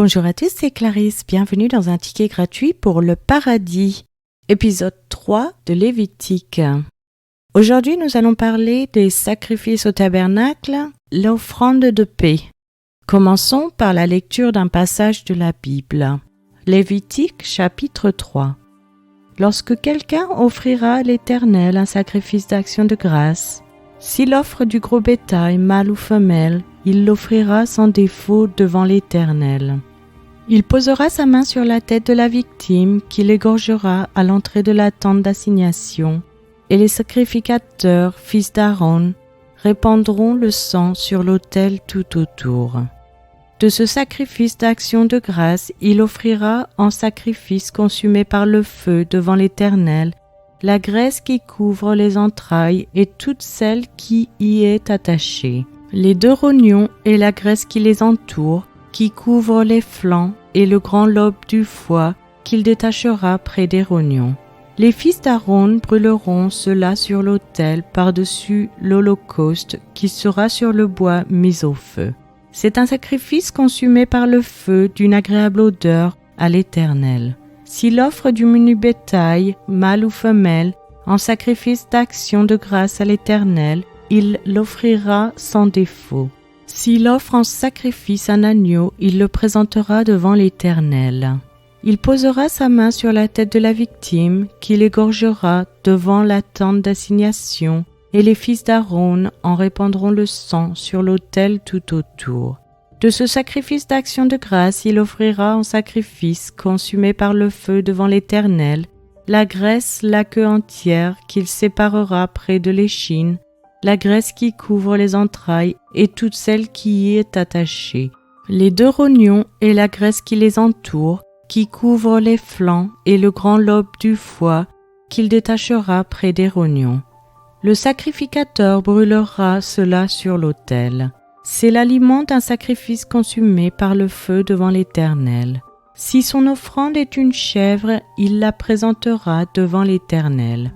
Bonjour à tous, c'est Clarisse. Bienvenue dans un ticket gratuit pour le paradis. Épisode 3 de Lévitique. Aujourd'hui, nous allons parler des sacrifices au tabernacle, l'offrande de paix. Commençons par la lecture d'un passage de la Bible. Lévitique chapitre 3. Lorsque quelqu'un offrira à l'Éternel un sacrifice d'action de grâce, s'il offre du gros bétail, mâle ou femelle, il l'offrira sans défaut devant l'Éternel. Il posera sa main sur la tête de la victime qu'il égorgera à l'entrée de la tente d'assignation, et les sacrificateurs, fils d'Aaron, répandront le sang sur l'autel tout autour. De ce sacrifice d'action de grâce, il offrira en sacrifice consumé par le feu devant l'Éternel la graisse qui couvre les entrailles et toute celle qui y est attachée, les 2 rognons et la graisse qui les entoure, qui couvre les flancs et le grand lobe du foie qu'il détachera près des rognons. Les fils d'Aaron brûleront cela sur l'autel par-dessus l'holocauste qui sera sur le bois mis au feu. C'est un sacrifice consumé par le feu d'une agréable odeur à l'Éternel. S'il offre du menu bétail, mâle ou femelle, en sacrifice d'action de grâce à l'Éternel, il l'offrira sans défaut. S'il offre en sacrifice un agneau, il le présentera devant l'Éternel. Il posera sa main sur la tête de la victime, qu'il égorgera devant la tente d'assignation, et les fils d'Aaron en répandront le sang sur l'autel tout autour. De ce sacrifice d'action de grâce, il offrira en sacrifice consumé par le feu devant l'Éternel la graisse, la queue entière qu'il séparera près de l'échine, la graisse qui couvre les entrailles et toute celle qui y est attachée, les 2 rognons et la graisse qui les entoure, qui couvre les flancs et le grand lobe du foie qu'il détachera près des rognons. Le sacrificateur brûlera cela sur l'autel. C'est l'aliment d'un sacrifice consumé par le feu devant l'Éternel. Si son offrande est une chèvre, il la présentera devant l'Éternel.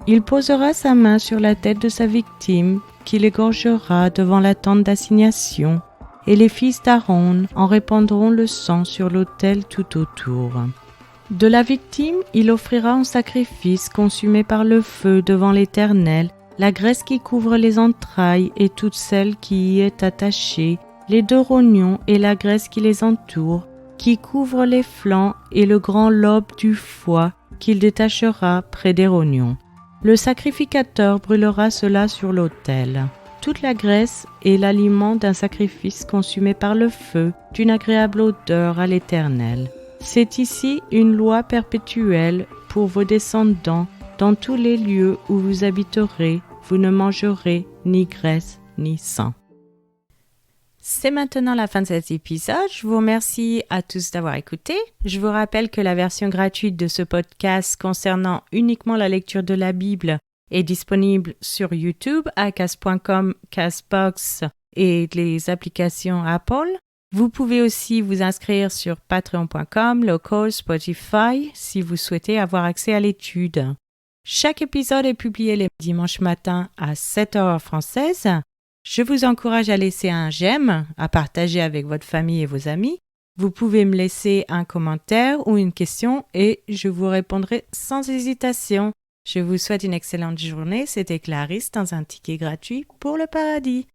Il posera sa main sur la tête de sa victime, qu'il égorgera devant la tente d'assignation, et les fils d'Aaron en répandront le sang sur l'autel tout autour. De la victime, il offrira en sacrifice consumé par le feu devant l'Éternel la graisse qui couvre les entrailles et toute celle qui y est attachée, les 2 rognons et la graisse qui les entoure, qui couvre les flancs et le grand lobe du foie qu'il détachera près des rognons. Le sacrificateur brûlera cela sur l'autel. Toute la graisse est l'aliment d'un sacrifice consumé par le feu, d'une agréable odeur à l'Éternel. C'est ici une loi perpétuelle pour vos descendants. Dans tous les lieux où vous habiterez, vous ne mangerez ni graisse ni sang. C'est maintenant la fin de cet épisode. Je vous remercie à tous d'avoir écouté. Je vous rappelle que la version gratuite de ce podcast concernant uniquement la lecture de la Bible est disponible sur YouTube, à Acast.com, Castbox et les applications Apple. Vous pouvez aussi vous inscrire sur Patreon.com, Local, Spotify si vous souhaitez avoir accès à l'étude. Chaque épisode est publié les dimanches matins à 7h française. Je vous encourage à laisser un j'aime, à partager avec votre famille et vos amis. Vous pouvez me laisser un commentaire ou une question et je vous répondrai sans hésitation. Je vous souhaite une excellente journée. C'était Clarisse dans un ticket gratuit pour le paradis.